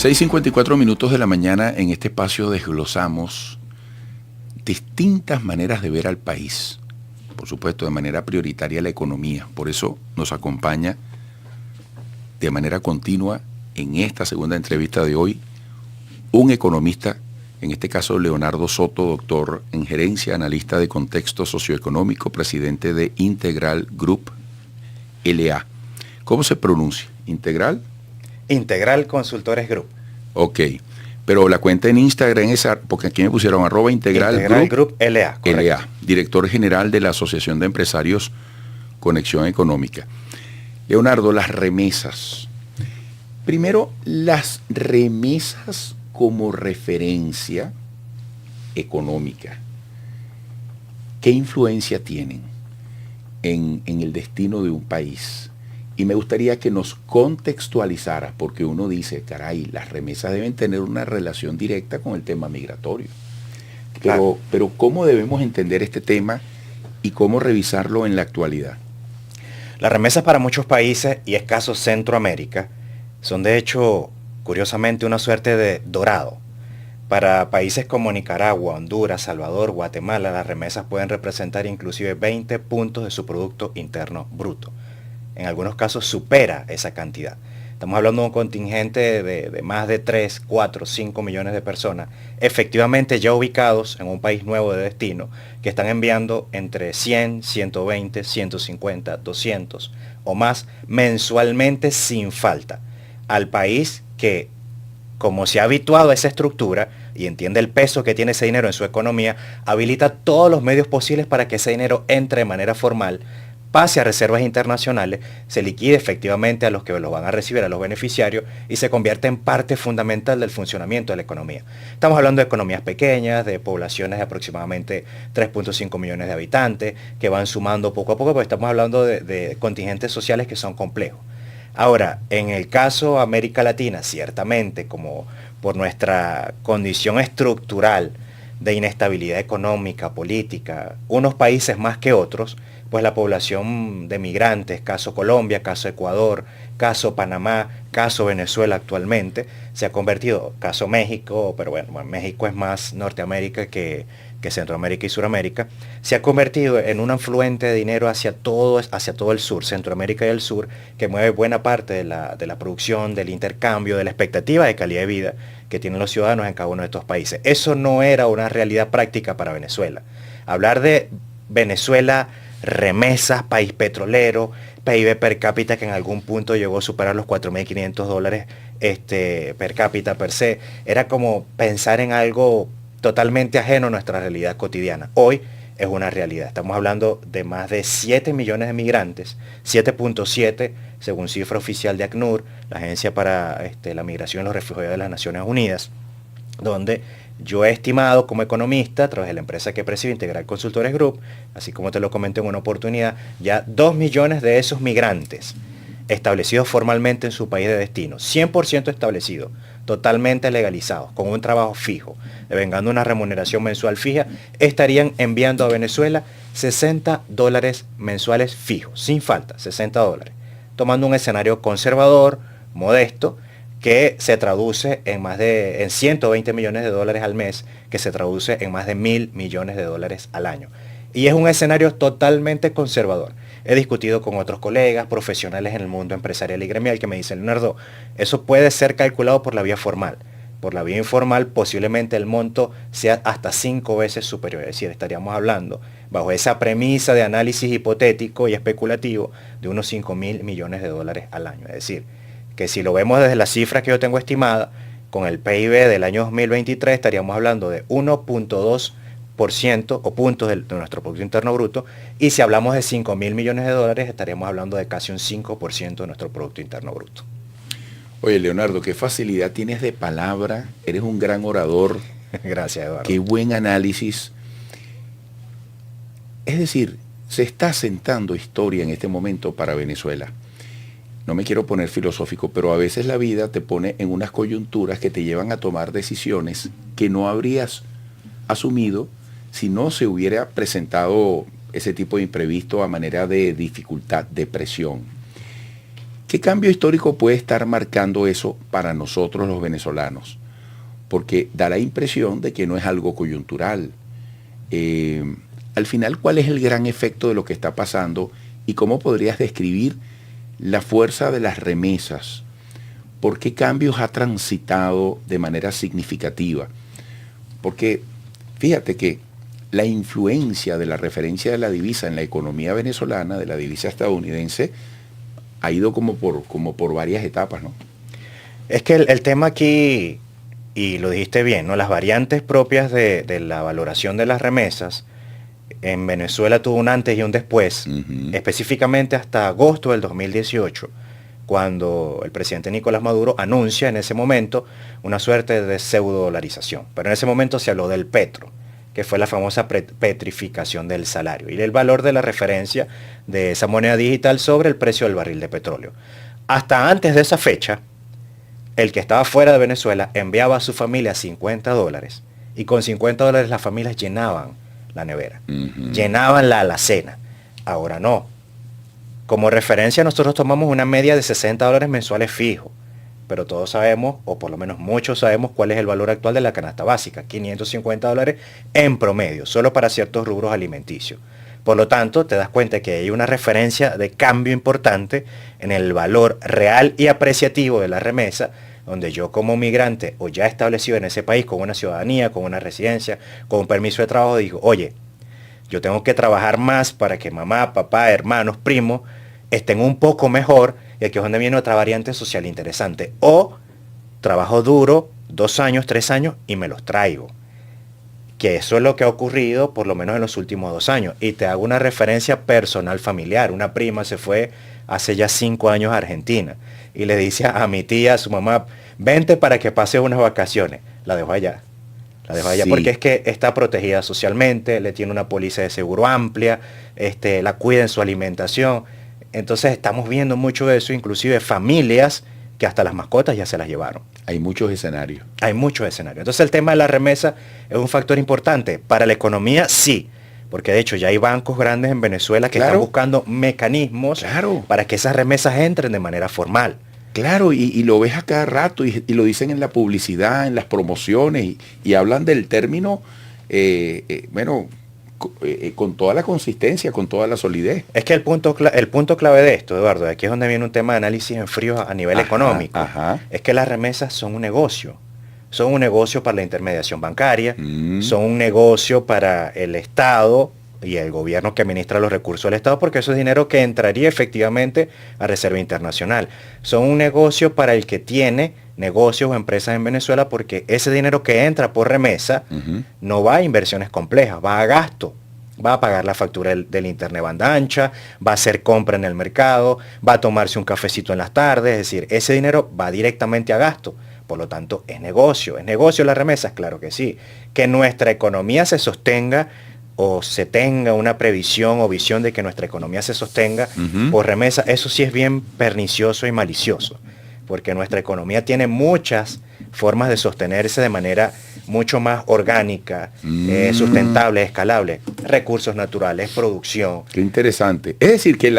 6:54 de la mañana. En este espacio desglosamos distintas maneras de ver al país. Por supuesto, de manera prioritaria la economía. Por eso nos acompaña de manera continua en esta segunda entrevista de hoy un economista, en este caso Leonardo Soto, doctor en gerencia, analista de contexto socioeconómico, presidente de Integral Group LA. ¿Cómo se pronuncia? ¿Integral? Integral Consultores Group. Ok, pero la cuenta en Instagram es, porque aquí me pusieron @Integral Group LA, LA, director general de la Asociación de Empresarios Conexión Económica. Leonardo, las remesas. Primero, las remesas como referencia económica. ¿Qué influencia tienen en el destino de un país? Y me gustaría que nos contextualizara, porque uno dice, caray, las remesas deben tener una relación directa con el tema migratorio. Pero ¿cómo debemos entender este tema y cómo revisarlo en la actualidad? Las remesas para muchos países, y es caso Centroamérica, son de hecho, curiosamente, una suerte de dorado. Para países como Nicaragua, Honduras, Salvador, Guatemala, las remesas pueden representar inclusive 20 puntos de su Producto Interno Bruto. En algunos casos supera esa cantidad. Estamos hablando de un contingente de más de 3, 4, 5 millones de personas, efectivamente ya ubicados en un país nuevo de destino, que están enviando entre 100, 120, 150, 200 o más mensualmente sin falta al país que, como se ha habituado a esa estructura y entiende el peso que tiene ese dinero en su economía, habilita todos los medios posibles para que ese dinero entre de manera formal, pase a reservas internacionales, se liquide efectivamente a los que lo van a recibir, a los beneficiarios, y se convierte en parte fundamental del funcionamiento de la economía. Estamos hablando de economías pequeñas, de poblaciones de aproximadamente 3.5 millones de habitantes, que van sumando poco a poco, porque estamos hablando de contingentes sociales que son complejos. Ahora, en el caso de América Latina, ciertamente, como por nuestra condición estructural de inestabilidad económica, política, unos países más que otros, pues la población de migrantes, caso Colombia, caso Ecuador, caso Panamá, caso Venezuela actualmente, se ha convertido, caso México, pero bueno, México es más Norteamérica que Centroamérica y Suramérica, se ha convertido en un afluente de dinero hacia todo el sur, Centroamérica y el sur, que mueve buena parte de la producción, del intercambio, de la expectativa de calidad de vida que tienen los ciudadanos en cada uno de estos países. Eso no era una realidad práctica para Venezuela. Hablar de Venezuela, remesas, país petrolero, PIB per cápita que en algún punto llegó a superar los $4.500 per cápita per se, era como pensar en algo totalmente ajeno a nuestra realidad cotidiana. Hoy es una realidad. Estamos hablando de más de 7 millones de migrantes, 7.7 según cifra oficial de ACNUR, la Agencia para la Migración y los Refugiados de las Naciones Unidas, donde yo he estimado como economista, a través de la empresa que presido, Integral Consultores Group, así como te lo comenté en una oportunidad, ya 2 millones de esos migrantes establecidos formalmente en su país de destino, 100% establecidos, totalmente legalizados, con un trabajo fijo, devengando una remuneración mensual fija, estarían enviando a Venezuela $60 mensuales fijos, sin falta, $60, tomando un escenario conservador, modesto, que se traduce en 120 millones de dólares al mes, que se traduce en más de 1.000 millones de dólares al año. Y es un escenario totalmente conservador. He discutido con otros colegas, profesionales en el mundo empresarial y gremial, que me dicen, Leonardo, eso puede ser calculado por la vía formal. Por la vía informal, posiblemente el monto sea hasta 5 veces superior. Es decir, estaríamos hablando, bajo esa premisa de análisis hipotético y especulativo, de unos 5.000 millones de dólares al año. Es decir, que si lo vemos desde la cifra que yo tengo estimada, con el PIB del año 2023 estaríamos hablando de 1.2% o puntos de nuestro Producto Interno Bruto, y si hablamos de 5.000 millones de dólares estaríamos hablando de casi un 5% de nuestro Producto Interno Bruto. Oye, Leonardo, qué facilidad tienes de palabra, eres un gran orador. Gracias, Eduardo. Qué buen análisis. Es decir, se está sentando historia en este momento para Venezuela. No me quiero poner filosófico, pero a veces la vida te pone en unas coyunturas que te llevan a tomar decisiones que no habrías asumido si no se hubiera presentado ese tipo de imprevisto a manera de dificultad, de presión. ¿Qué cambio histórico puede estar marcando eso para nosotros los venezolanos? Porque da la impresión de que no es algo coyuntural. Al final, ¿cuál es el gran efecto de lo que está pasando y cómo podrías describir la fuerza de las remesas? ¿Por qué cambios ha transitado de manera significativa? Porque fíjate que la influencia de la referencia de la divisa en la economía venezolana, de la divisa estadounidense, ha ido como por varias etapas, ¿no? Es que el tema aquí, y lo dijiste bien, ¿no? Las variantes propias de la valoración de las remesas, en Venezuela tuvo un antes y un después, específicamente hasta agosto del 2018, cuando el presidente Nicolás Maduro anuncia en ese momento una suerte de pseudo-dolarización. Pero en ese momento se habló del petro, que fue la famosa petrificación del salario y el valor de la referencia de esa moneda digital sobre el precio del barril de petróleo. Hasta antes de esa fecha, el que estaba fuera de Venezuela enviaba a su familia $50 y con $50 las familias llenaban la nevera, llenaban la alacena. Ahora no. Como referencia nosotros tomamos una media de $60 mensuales fijo, pero todos sabemos, o por lo menos muchos sabemos, cuál es el valor actual de la canasta básica, $550 en promedio, solo para ciertos rubros alimenticios. Por lo tanto, te das cuenta que hay una referencia de cambio importante en el valor real y apreciativo de la remesa, donde yo como migrante o ya establecido en ese país con una ciudadanía, con una residencia, con un permiso de trabajo, digo, oye, yo tengo que trabajar más para que mamá, papá, hermanos, primos estén un poco mejor, y aquí es donde viene otra variante social interesante. O trabajo duro, 2 años, 3 años y me los traigo. Que eso es lo que ha ocurrido por lo menos en los últimos 2 años. Y te hago una referencia personal familiar. Una prima se fue hace ya 5 años a Argentina y le dice a mi tía, a su mamá, vente para que pases unas vacaciones. La dejo allá. La dejo allá, sí, porque es que está protegida socialmente, le tiene una póliza de seguro amplia, la cuida en su alimentación. Entonces estamos viendo mucho de eso, inclusive familias que hasta las mascotas ya se las llevaron. Hay muchos escenarios. Hay muchos escenarios. Entonces el tema de la remesa es un factor importante. Para la economía, sí. Porque de hecho ya hay bancos grandes en Venezuela que están buscando mecanismos para que esas remesas entren de manera formal. Claro, y lo ves a cada rato y lo dicen en la publicidad, en las promociones y hablan del término, con toda la consistencia, con toda la solidez. Es que el punto clave de esto, Eduardo, aquí es donde viene un tema de análisis en frío a nivel económico, es que las remesas son un negocio. Son un negocio para la intermediación bancaria, son un negocio para el Estado y el gobierno que administra los recursos del Estado, porque eso es dinero que entraría efectivamente a Reserva Internacional. Son un negocio para el que tiene negocios o empresas en Venezuela, porque ese dinero que entra por remesa no va a inversiones complejas, va a gasto. Va a pagar la factura del internet banda ancha, va a hacer compra en el mercado, va a tomarse un cafecito en las tardes, es decir, ese dinero va directamente a gasto. Por lo tanto, es negocio las remesas, claro que sí. Que nuestra economía se sostenga o se tenga una previsión o visión de que nuestra economía se sostenga por remesa, eso sí es bien pernicioso y malicioso, porque nuestra economía tiene muchas formas de sostenerse de manera mucho más orgánica, sustentable, escalable. Recursos naturales, producción. Qué interesante. Es decir, que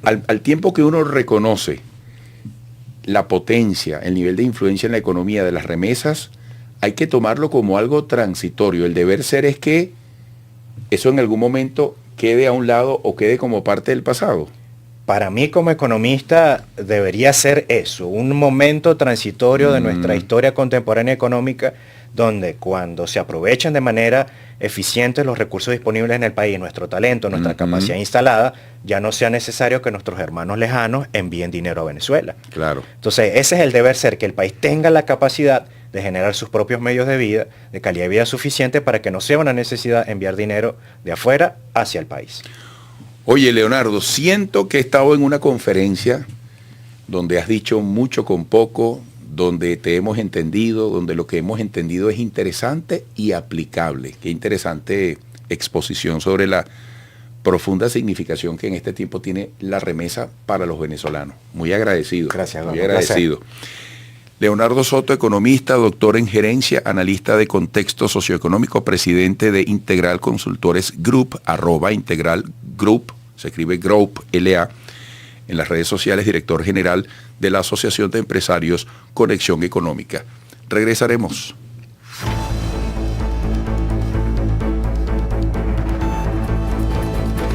al tiempo que uno reconoce la potencia, el nivel de influencia en la economía de las remesas, hay que tomarlo como algo transitorio. El deber ser es que eso en algún momento quede a un lado o quede como parte del pasado. Para mí como economista debería ser eso, un momento transitorio de nuestra historia contemporánea económica, donde cuando se aprovechan de manera eficiente los recursos disponibles en el país, nuestro talento, nuestra capacidad instalada, ya no sea necesario que nuestros hermanos lejanos envíen dinero a Venezuela. Claro. Entonces ese es el deber ser, que el país tenga la capacidad de generar sus propios medios de vida, de calidad de vida suficiente para que no sea una necesidad enviar dinero de afuera hacia el país. Oye, Leonardo, siento que he estado en una conferencia donde has dicho mucho con poco, donde te hemos entendido, donde lo que hemos entendido es interesante y aplicable. Qué interesante exposición sobre la profunda significación que en este tiempo tiene la remesa para los venezolanos. Muy agradecido. Gracias, muy agradecido. Leonardo Soto, economista, doctor en gerencia, analista de contexto socioeconómico, presidente de Integral Consultores Group, @Integral Group, se escribe Group, LA, En las redes sociales, director general de la Asociación de Empresarios Conexión Económica. Regresaremos.